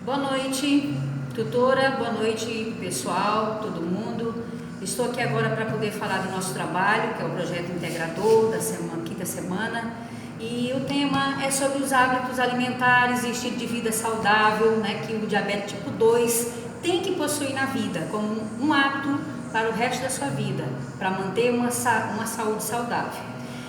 Boa noite, tutora, boa noite, pessoal, todo mundo. Estou aqui agora para poder falar do nosso trabalho, que é o projeto integrador da quinta semana. E o tema é sobre os hábitos alimentares e estilo de vida saudável, né, que o diabetes tipo 2 tem que possuir na vida, como um hábito para o resto da sua vida, para manter uma saúde saudável.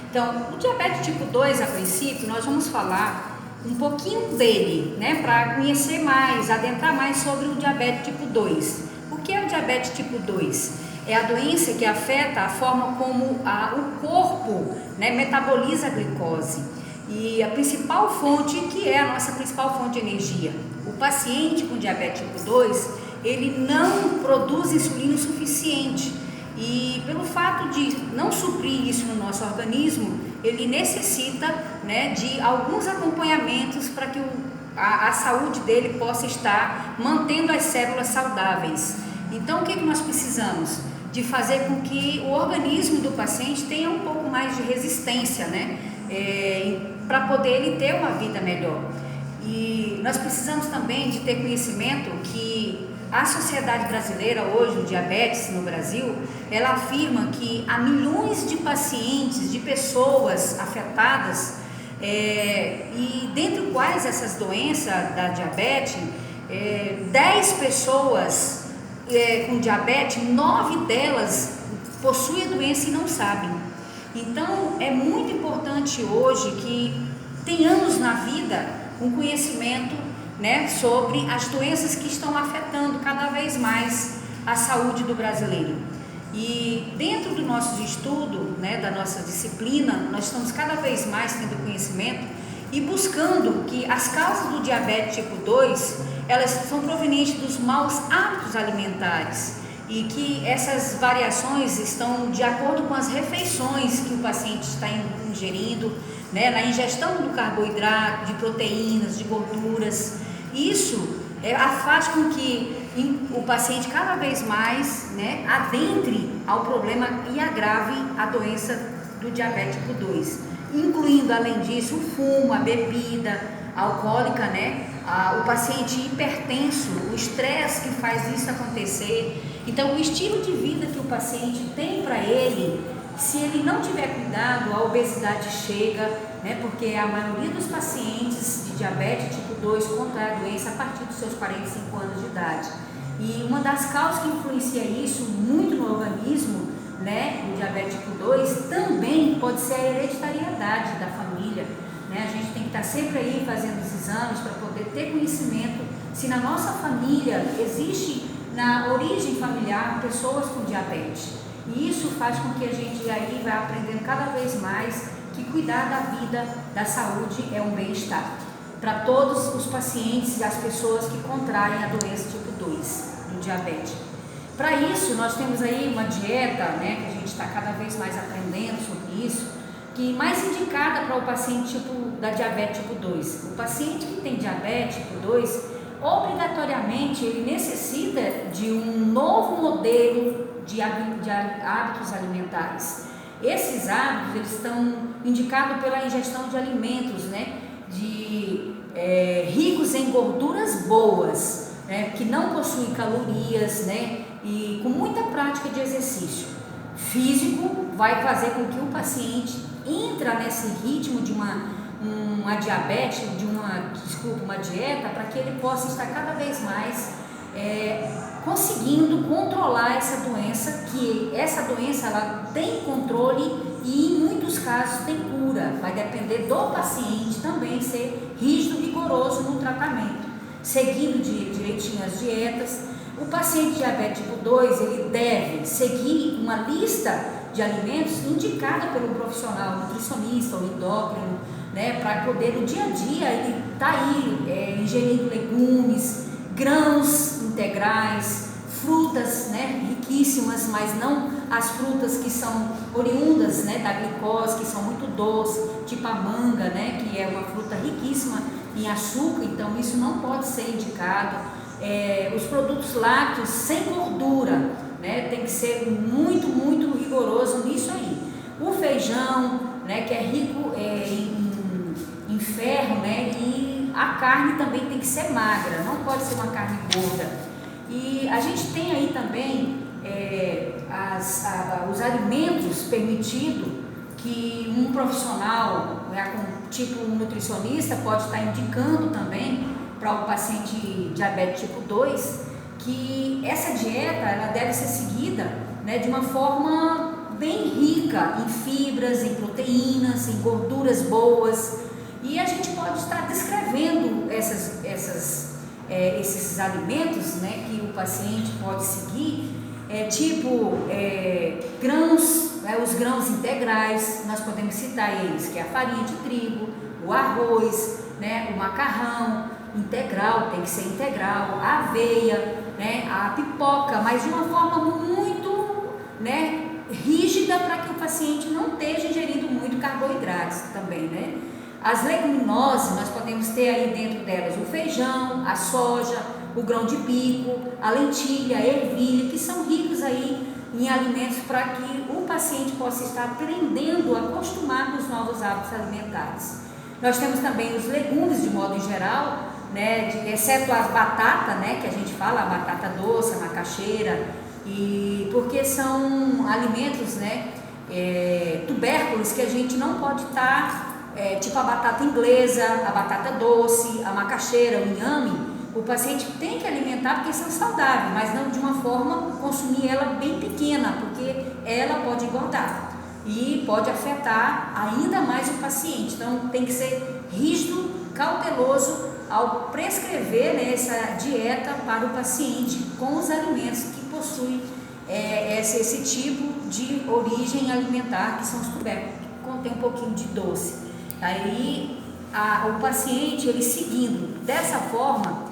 Então, o diabetes tipo 2, a princípio, nós vamos falar um pouquinho dele, né, para conhecer mais, adentrar mais sobre o diabetes tipo 2. O que é o diabetes tipo 2? É a doença que afeta a forma como o corpo, né, metaboliza a glicose e a principal fonte, que é a nossa principal fonte de energia. O paciente com diabetes tipo 2, ele não produz insulina o suficiente e pelo fato de não suprir isso no nosso organismo, ele necessita, né, de alguns acompanhamentos para que a saúde dele possa estar mantendo as células saudáveis. Então, o que nós precisamos? De fazer com que o organismo do paciente tenha um pouco mais de resistência, né, para poder ele ter uma vida melhor. E nós precisamos também de ter conhecimento que a Sociedade Brasileira hoje, o diabetes no Brasil, ela afirma que há milhões de pacientes, de pessoas afetadas, e dentre quais essas doenças da diabetes, 10 pessoas com diabetes, 9 delas possuem a doença e não sabem. Então, é muito importante hoje que tenhamos na vida um conhecimento, né, sobre as doenças que estão afetando cada vez mais a saúde do brasileiro. E dentro do nosso estudo, né, da nossa disciplina, nós estamos cada vez mais tendo conhecimento e buscando que as causas do diabetes tipo 2, elas são provenientes dos maus hábitos alimentares e que essas variações estão de acordo com as refeições que o paciente está ingerindo, né, na ingestão do carboidrato, de proteínas, de gorduras. Isso faz com que o paciente cada vez mais, né, adentre ao problema e agrave a doença do diabetes tipo 2, incluindo, além disso, o fumo, a bebida alcoólica, né, o paciente hipertenso, o estresse que faz isso acontecer. Então, o estilo de vida que o paciente tem para ele, se ele não tiver cuidado, a obesidade chega, né, porque a maioria dos pacientes de diabetes tipo 2 contrai a doença a partir dos seus 45 anos de idade. E uma das causas que influencia isso muito no organismo, né, do diabetes tipo 2, também pode ser a hereditariedade da família, né? A gente tem que estar sempre aí fazendo os exames para poder ter conhecimento se na nossa família existe, na origem familiar, pessoas com diabetes. E isso faz com que a gente aí vai aprendendo cada vez mais que cuidar da vida, da saúde é um bem-estar para todos os pacientes e as pessoas que contraem a doença tipo 2 do diabetes. Para isso, nós temos aí uma dieta, né, que a gente está cada vez mais aprendendo sobre isso, que mais indicada para o paciente da diabetes tipo 2. O paciente que tem diabetes tipo 2, obrigatoriamente ele necessita de um novo modelo de hábitos alimentares. Esses hábitos eles estão indicados pela ingestão de alimentos, né, ricos em gorduras boas, né, que não possuem calorias, né, e com muita prática de exercício físico vai fazer com que o paciente entre nesse ritmo de uma diabetes, uma dieta, para que ele possa estar cada vez mais conseguindo controlar essa doença, que essa doença ela tem controle e em muitos casos tem cura. Vai depender do paciente também ser rígido e rigoroso no tratamento, seguindo direitinho as dietas. O paciente diabetes tipo 2, ele deve seguir uma lista de alimentos indicada pelo profissional nutricionista ou endócrino, né, para poder no dia a dia ele tá aí ingerindo legumes, grãos integrais, frutas, né, riquíssimas, mas não as frutas que são oriundas, né, da glicose, que são muito doces, tipo a manga, né, que é uma fruta riquíssima em açúcar, então isso não pode ser indicado. Os produtos lácteos sem gordura, né, tem que ser muito, muito rigoroso nisso aí. O feijão, né, que é rico em ferro, né, e a carne também tem que ser magra, não pode ser uma carne gorda. E a gente tem aí também os alimentos permitidos que um profissional, tipo um nutricionista, pode estar indicando também para o paciente diabetes tipo 2, que essa dieta ela deve ser seguida, né, de uma forma bem rica em fibras, em proteínas, em gorduras boas, e a gente pode estar descrevendo esses alimentos, né, que o paciente pode seguir, grãos, né, os grãos integrais, nós podemos citar eles, que é a farinha de trigo, o arroz, né, o macarrão integral, tem que ser integral, a aveia, né, a pipoca, mas de uma forma muito, né, rígida, para que o paciente não esteja ingerindo muito carboidratos também, né. As leguminosas, nós podemos ter aí dentro delas o feijão, a soja, o grão de bico, a lentilha, a ervilha, que são ricos aí em alimentos para que o paciente possa estar aprendendo a acostumar com os novos hábitos alimentares. Nós temos também os legumes de modo geral, né, exceto as batatas, né, que a gente fala, a batata doce, a macaxeira, e porque são alimentos, né, tubérculos que a gente não pode estar, tipo a batata inglesa, a batata doce, a macaxeira, o inhame. O paciente tem que alimentar porque são saudáveis, mas não de uma forma consumir ela bem pequena, porque ela pode engordar e pode afetar ainda mais o paciente. Então tem que ser rígido, cauteloso ao prescrever, né, essa dieta para o paciente com os alimentos que possuem esse tipo de origem alimentar, que são os tubérculos, que contém um pouquinho de doce. Aí o paciente, ele seguindo dessa forma,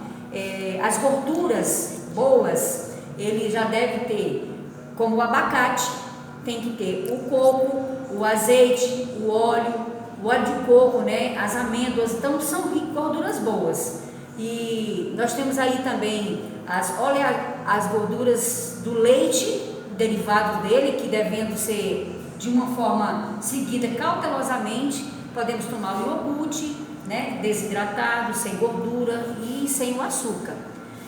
as gorduras boas, ele já deve ter, como o abacate, tem que ter o coco, o azeite, o óleo de coco, né, as amêndoas, então são gorduras boas. E nós temos aí também as gorduras do leite, derivados dele, que devendo ser de uma forma seguida cautelosamente. Podemos tomar o iogurte, né, desidratado, sem gordura e sem o açúcar.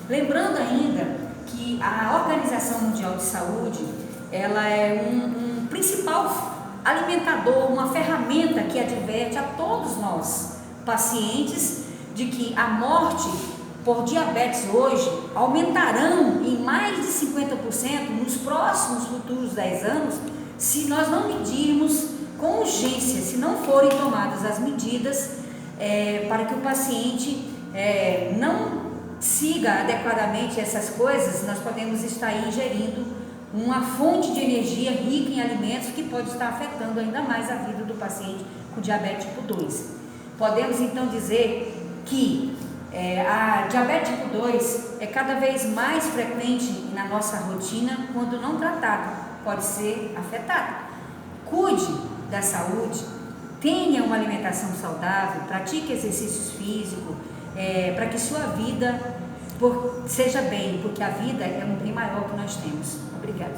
Lembrando ainda que a Organização Mundial de Saúde, ela é um principal alimentador, uma ferramenta que adverte a todos nós, pacientes, de que a morte por diabetes hoje aumentarão em mais de 50% nos próximos futuros 10 anos, se nós não medirmos com urgência, se não forem tomadas as medidas para que o paciente não siga adequadamente essas coisas. Nós podemos estar ingerindo uma fonte de energia rica em alimentos que pode estar afetando ainda mais a vida do paciente com diabetes tipo 2. Podemos então dizer que a diabetes tipo 2 é cada vez mais frequente na nossa rotina quando não tratada, pode ser afetada. Cuide da saúde, tenha uma alimentação saudável, pratique exercícios físicos, para que sua vida seja bem, porque a vida é um bem maior que nós temos. Obrigada.